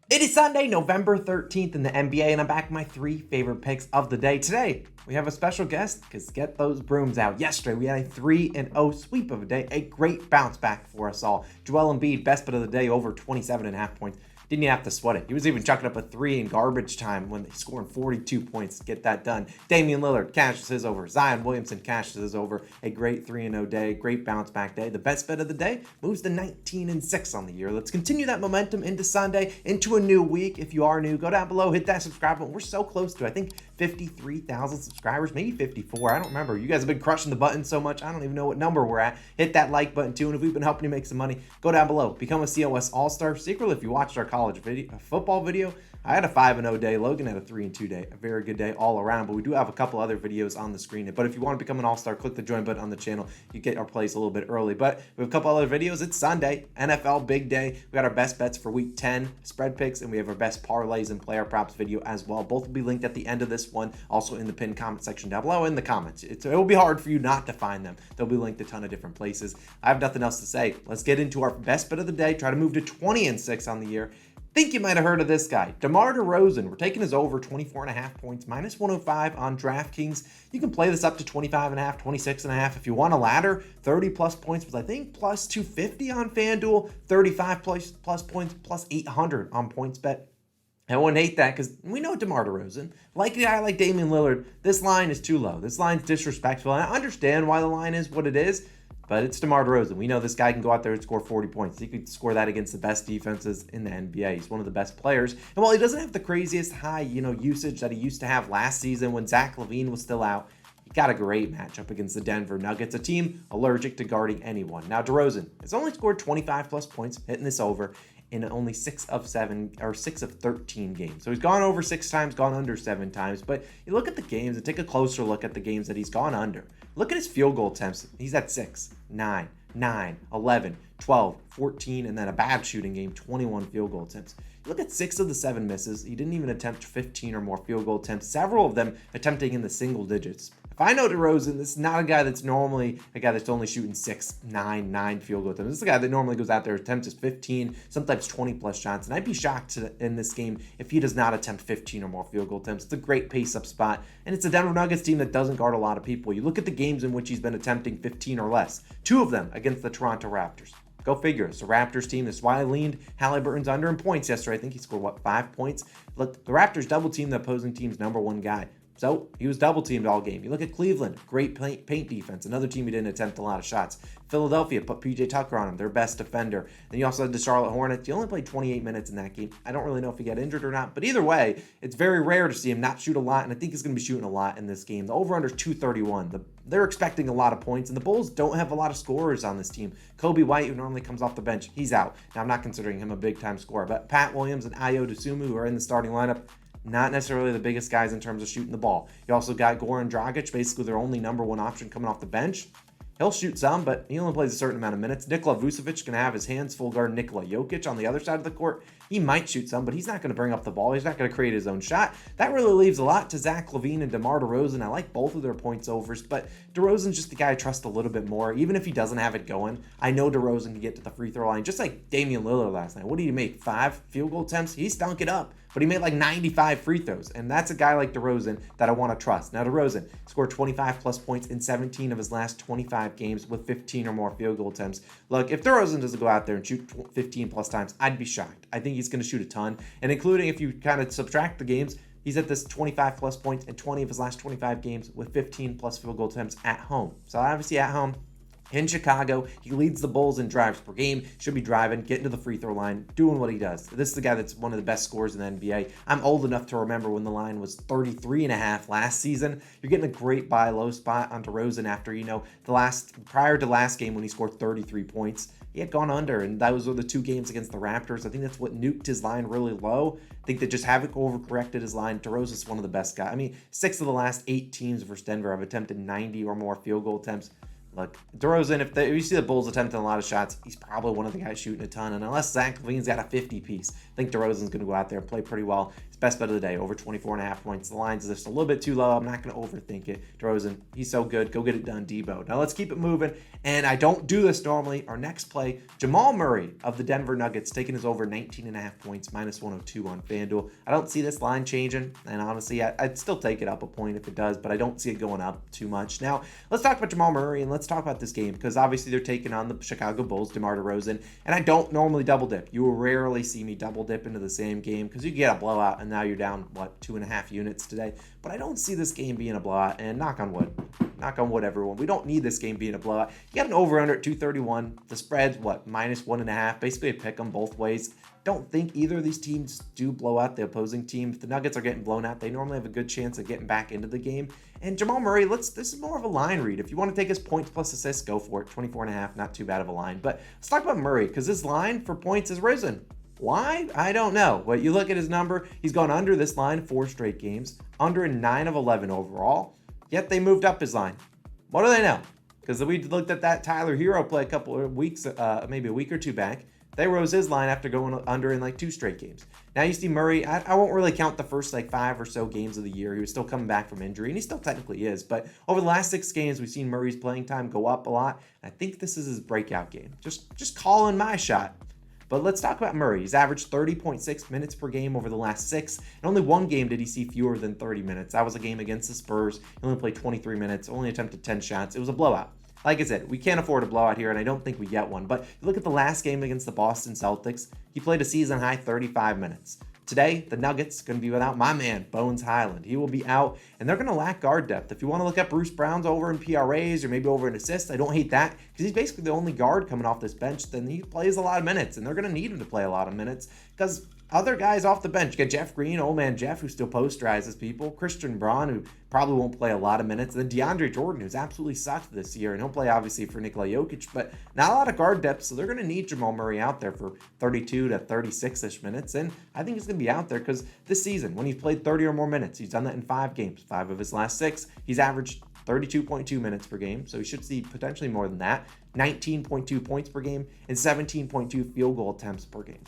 It is Sunday, November 13th in the NBA, and I'm back with my three favorite picks of the day. Today, we have a special guest because get those brooms out. Yesterday, we had a 3-0 sweep of a day, a great bounce back for us all. Joel Embiid, best bet of the day, over 27.5 points. Didn't even have to sweat it. He was even chucking up a three in garbage time when they scoring 42 points to get that done. Damian Lillard cashes his over. Zion Williamson cashes his over. A great 3-0 day, great bounce back day. The best bet of the day moves to 19-6 on the year. Let's continue that momentum into Sunday, into a new week. If you are new, go down below, hit that subscribe button. We're so close to, I think, 53,000 subscribers, maybe 54. I don't remember. You guys have been crushing the button so much, I don't even know what number we're at. Hit that like button too, and if we've been helping you make some money, go down below. Become a COS All-Star. Secretly, if you watched our college football video, I had a 5-0 day. Logan had a 3-2 day. A very good day all around, but we do have a couple other videos on the screen. But if you want to become an all-star, click the join button on the channel. You get our plays a little bit early. But we have a couple other videos. It's Sunday, NFL big day. We got our best bets for week 10, spread picks, and we have our best parlays and player props video as well. Both will be linked at the end of this one, also in the pinned comment section down below in the comments. It will be hard for you not to find them. They'll be linked a ton of different places. I have nothing else to say. Let's get into our best bet of the day. Try to move to 20-6 on the year. Think you might have heard of this guy, DeMar DeRozan. We're taking his over 24.5 points, minus 105 on DraftKings. You can play this up to 25.5, 26.5. If you want a ladder, 30 plus points was, I think, plus 250 on FanDuel, 35 plus points, plus 800 on PointsBet. I wouldn't hate that because we know DeMar DeRozan. Like a guy like Damian Lillard, this line is too low. This line's disrespectful. And I understand why the line is what it is, but it's DeMar DeRozan. We know this guy can go out there and score 40 points. He could score that against the best defenses in the NBA. He's one of the best players. And while he doesn't have the craziest high, usage that he used to have last season when Zach LaVine was still out, he got a great matchup against the Denver Nuggets, a team allergic to guarding anyone. Now, DeRozan has only scored 25 plus points, hitting this over in only 6 of 13 games. So he's gone over 6 times, gone under 7 times. But you look at the games and take a closer look at the games that he's gone under. Look at his field goal attempts. He's at 6, 9, 11, 12, 14, and then a bad shooting game, 21 field goal attempts. You look at 6 of the 7 misses. He didn't even attempt 15 or more field goal attempts, several of them attempting in the single digits. If I know DeRozan, this is not a guy that's normally a guy that's only shooting 6, 9 field goal attempts. This is a guy that normally goes out there, attempts his 15, sometimes 20 plus shots. And I'd be shocked in this game if he does not attempt 15 or more field goal attempts. It's a great pace up spot. And it's a Denver Nuggets team that doesn't guard a lot of people. You look at the games in which he's been attempting 15 or less. 2 of them against the Toronto Raptors. Go figure. It's the Raptors team. That's why I leaned Halliburton's under in points yesterday. I think he scored, 5 points? Look, the Raptors double team the opposing team's number 1 guy. So he was double teamed all game. You look at Cleveland, great paint defense. Another team who didn't attempt a lot of shots. Philadelphia put PJ Tucker on him, their best defender. Then you also had the Charlotte Hornets. He only played 28 minutes in that game. I don't really know if he got injured or not. But either way, it's very rare to see him not shoot a lot. And I think he's going to be shooting a lot in this game. The over-under is 231. They're expecting a lot of points. And the Bulls don't have a lot of scorers on this team. Kobe White, who normally comes off the bench, he's out. Now, I'm not considering him a big-time scorer. But Pat Williams and Ayo Dosunmu, who are in the starting lineup, not necessarily the biggest guys in terms of shooting the ball. You also got Goran Dragic, basically their only number 1 option coming off the bench. He'll shoot some, but he only plays a certain amount of minutes. Nikola Vucevic can have his hands full guard Nikola Jokic on the other side of the court. He might shoot some, but he's not going to bring up the ball. He's not going to create his own shot. That really leaves a lot to Zach LaVine and DeMar DeRozan. I like both of their points overs, but DeRozan's just the guy I trust a little bit more. Even if he doesn't have it going, I know DeRozan can get to the free throw line, just like Damian Lillard last night. What did he make? 5 field goal attempts? He stunk it up, but he made like 95 free throws, and that's a guy like DeRozan that I want to trust. Now, DeRozan scored 25 plus points in 17 of his last 25 games with 15 or more field goal attempts. Look, if DeRozan doesn't go out there and shoot 15 plus times, I'd be shocked. I think he's going to shoot a ton, and including if you kind of subtract the games, he's at this 25 plus points in 20 of his last 25 games with 15 plus field goal attempts at home. So obviously at home, in Chicago, he leads the Bulls in drives per game, should be driving, getting to the free throw line, doing what he does. This is the guy that's one of the best scorers in the NBA. I'm old enough to remember when the line was 33.5 last season. You're getting a great buy low spot on DeRozan after, prior to last game when he scored 33 points. He had gone under, and those were the 2 games against the Raptors. I think that's what nuked his line really low. I think that just haven't overcorrected his line. DeRozan's one of the best guys. 6 of the last 8 teams versus Denver have attempted 90 or more field goal attempts. Look, DeRozan, if you see the Bulls attempting a lot of shots, he's probably one of the guys shooting a ton. And unless Zach LaVine's got a 50 piece, I think DeRozan's going to go out there and play pretty well. His best bet of the day, over 24.5 points. The line's just a little bit too low. I'm not going to overthink it. DeRozan, he's so good. Go get it done, Debo. Now let's keep it moving. And I don't do this normally. Our next play, Jamal Murray of the Denver Nuggets, taking his over 19.5 points, minus 102 on FanDuel. I don't see this line changing. And honestly, I'd still take it up a point if it does, but I don't see it going up too much. Now, let's talk about Jamal Murray and let's talk about this game because obviously they're taking on the Chicago Bulls, DeMar DeRozan, and I don't normally double dip. You will rarely see me double dip into the same game because you get a blowout and now you're down, 2.5 units today. But I don't see this game being a blowout, and knock on wood, everyone. We don't need this game being a blowout. You got an over-under at 231. The spread's, minus 1.5. Basically a pick them both ways. Don't think either of these teams do blow out the opposing team. If the Nuggets are getting blown out, they normally have a good chance of getting back into the game. And Jamal Murray, this is more of a line read. If you want to take his points plus assists, go for it. 24.5, not too bad of a line. But let's talk about Murray, because his line for points has risen. Why? I don't know. But you look at his number, he's gone under this line 4 straight games, under in 9 of 11 overall, yet they moved up his line. What do they know? Because we looked at that Tyler Hero play a couple of weeks, maybe a week or two back. They rose his line after going under in 2 straight games. Now you see Murray, I won't really count the first 5 or so games of the year. He was still coming back from injury, and he still technically is. But over the last 6 games, we've seen Murray's playing time go up a lot. I think this is his breakout game. Just calling my shot. But let's talk about Murray. He's averaged 30.6 minutes per game over the last 6. And only one game did he see fewer than 30 minutes. That was a game against the Spurs. He only played 23 minutes, only attempted 10 shots. It was a blowout. Like I said, we can't afford a blowout here, and I don't think we get one. But you look at the last game against the Boston Celtics, he played a season-high 35 minutes. Today, the Nuggets are going to be without my man, Bones Highland. He will be out, and they're going to lack guard depth. If you want to look at Bruce Brown's over in PRAs or maybe over in assists, I don't hate that because he's basically the only guard coming off this bench. Then he plays a lot of minutes, and they're going to need him to play a lot of minutes because other guys off the bench. You got Jeff Green, old man Jeff, who still posterizes people. Christian Braun, who probably won't play a lot of minutes. And then DeAndre Jordan, who's absolutely sucked this year. And he'll play, obviously, for Nikola Jokic. But not a lot of guard depth, so they're going to need Jamal Murray out there for 32 to 36-ish minutes. And I think he's going to be out there because this season, when he's played 30 or more minutes, he's done that in 5 games. 5 of his last 6, he's averaged 32.2 minutes per game, so he should see potentially more than that. 19.2 points per game and 17.2 field goal attempts per game.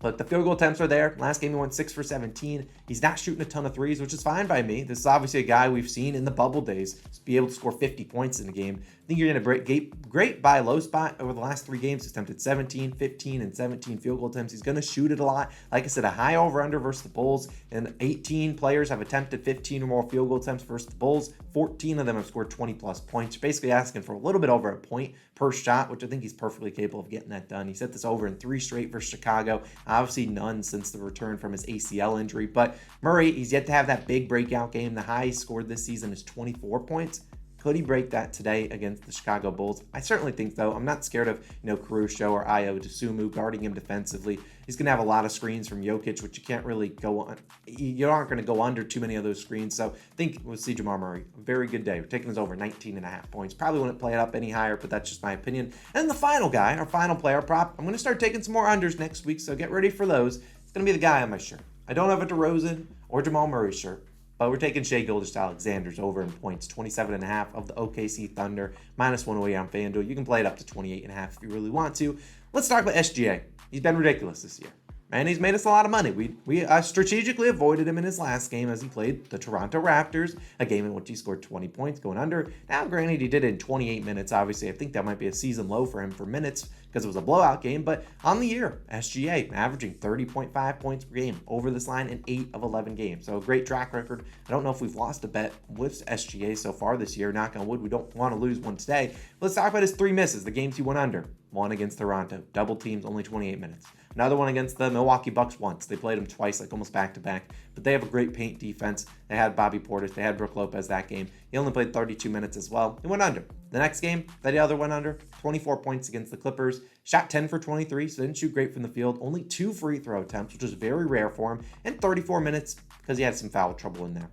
Look, the field goal attempts are there. Last game he went 6 for 17. He's not shooting a ton of threes, which is fine by me. This is obviously a guy we've seen in the bubble days be able to score 50 points in a game. I think you're in a great buy low spot over the last 3 games. He's attempted 17, 15, and 17 field goal attempts. He's going to shoot it a lot. Like I said, a high over-under versus the Bulls, and 18 players have attempted 15 or more field goal attempts versus the Bulls. 14 of them have scored 20-plus points. You're basically asking for a little bit over a point per shot, which I think he's perfectly capable of getting that done. He set this over in 3 straight versus Chicago. Obviously none since the return from his ACL injury. But Murray, he's yet to have that big breakout game. The high he scored this season is 24 points. Could he break that today against the Chicago Bulls? I certainly think so. I'm not scared of, Caruso or Ayo Dosunmu guarding him defensively. He's going to have a lot of screens from Jokic, which you can't really go on. You aren't going to go under too many of those screens. So I think we'll see Jamal Murray. A very good day. We're taking this over 19.5 points. Probably wouldn't play it up any higher, but that's just my opinion. And the final guy, our final player prop, I'm going to start taking some more unders next week, so get ready for those. It's going to be the guy on my shirt. I don't have a DeRozan or Jamal Murray shirt. But we're taking Shai Gilgeous-Alexander's over in points, 27.5 of the OKC Thunder, minus 108 on FanDuel. You can play it up to 28.5 if you really want to. Let's talk about SGA. He's been ridiculous this year. And he's made us a lot of money. We strategically avoided him in his last game as he played the Toronto Raptors, a game in which he scored 20 points going under. Now, granted, he did it in 28 minutes. Obviously, I think that might be a season low for him for minutes because it was a blowout game. But on the year, SGA averaging 30.5 points per game over this line in 8 of 11 games. So a great track record. I don't know if we've lost a bet with SGA so far this year. Knock on wood, we don't want to lose one today. But let's talk about his 3 misses, the games he went under. One against Toronto, double teams, only 28 minutes. Another one against the Milwaukee Bucks once. They played him twice, almost back-to-back. But they have a great paint defense. They had Bobby Portis. They had Brook Lopez that game. He only played 32 minutes as well. He went under. The next game, the other went under. 24 points against the Clippers. Shot 10 for 23, so didn't shoot great from the field. Only 2 free throw attempts, which is very rare for him. And 34 minutes because he had some foul trouble in there.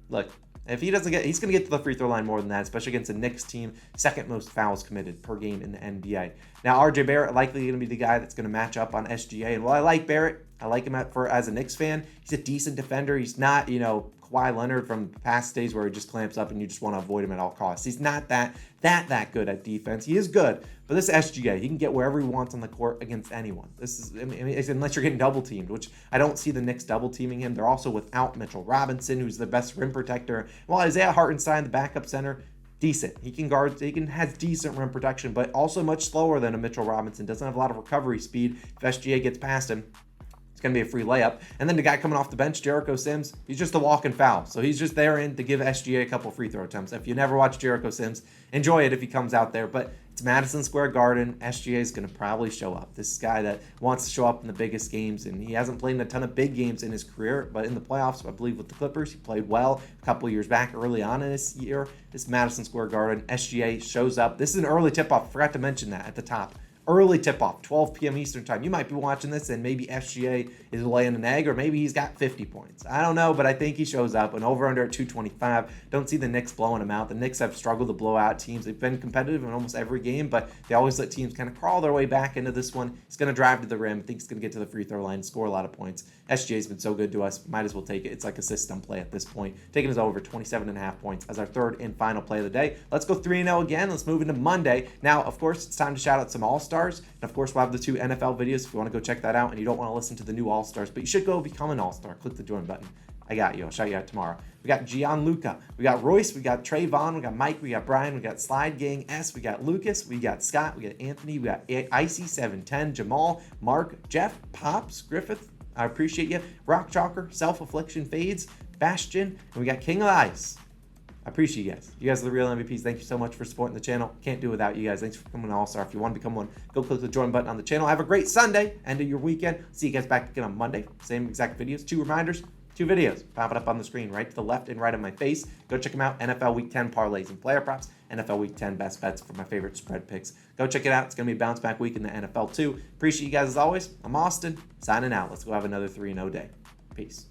Look, if he doesn't he's going to get to the free throw line more than that, especially against a Knicks team, second most fouls committed per game in the NBA. Now, RJ Barrett likely going to be the guy that's going to match up on SGA. And while I like Barrett, I like him as a Knicks fan. He's a decent defender. He's not, Kawhi Leonard from past days where he just clamps up and you just want to avoid him at all costs. He's not that good at defense. He is good, but this SGA, he can get wherever he wants on the court against anyone. This is, I mean, unless you're getting double teamed, which I don't see the Knicks double teaming him. They're also without Mitchell Robinson, who's the best rim protector. While Isaiah Hartenstein, the backup center, decent. He can has decent rim protection, but also much slower than a Mitchell Robinson. Doesn't have a lot of recovery speed. If SGA gets past him, it's going to be a free layup. And then the guy coming off the bench, Jericho Sims, he's just a walking foul. So he's just there to give SGA a couple free throw attempts. If you never watch Jericho Sims, enjoy it if he comes out there. But it's Madison Square Garden. SGA is going to probably show up. This is a guy that wants to show up in the biggest games, and he hasn't played in a ton of big games in his career, but in the playoffs, I believe with the Clippers, he played well a couple years back early on in this year. This Madison Square Garden, SGA shows up. This is an early tip-off. Forgot to mention that at the top. Early tip-off, 12 p.m. Eastern time. You might be watching this and maybe SGA is laying an egg, or maybe he's got 50 points. I don't know, but I think he shows up. An over-under at 225. Don't see the Knicks blowing him out. The Knicks have struggled to blow out teams. They've been competitive in almost every game, but they always let teams kind of crawl their way back into this one. He's going to drive to the rim. I think he's going to get to the free throw line, score a lot of points. SGA's been so good to us. Might as well take it. It's like a system play at this point. Taking us over 27.5 points as our third and final play of the day. Let's go 3-0 again. Let's move into Monday. Now, of course, it's time to shout out some All-Stars. And of course, we'll have the 2 NFL videos if you want to go check that out and you don't want to listen to the new All-Stars, but you should go become an All-Star. Click the join button. I got you. I'll shout you out tomorrow. We got Gianluca. We got Royce. We got Trayvon. We got Mike. We got Brian. We got Slide Gang S. We got Lucas. We got Scott. We got Anthony. We got Icy710. Jamal. Mark. Jeff. Pops. Griffith. I appreciate you. Rock Chalker. Self-Affliction Fades. Bastion. And we got King of Ice. I appreciate you guys. You guys are the real MVPs. Thank you so much for supporting the channel. Can't do it without you guys. Thanks for becoming an All-Star. If you want to become one, go click the join button on the channel. Have a great Sunday. End of your weekend. See you guys back again on Monday. Same exact videos. 2 reminders. 2 videos. Pop it up on the screen right to the left and right of my face. Go check them out. NFL Week 10 parlays and player props. NFL Week 10 best bets for my favorite spread picks. Go check it out. It's going to be a bounce back week in the NFL too. Appreciate you guys as always. I'm Austin. Signing out. Let's go have another 3-0 day. Peace.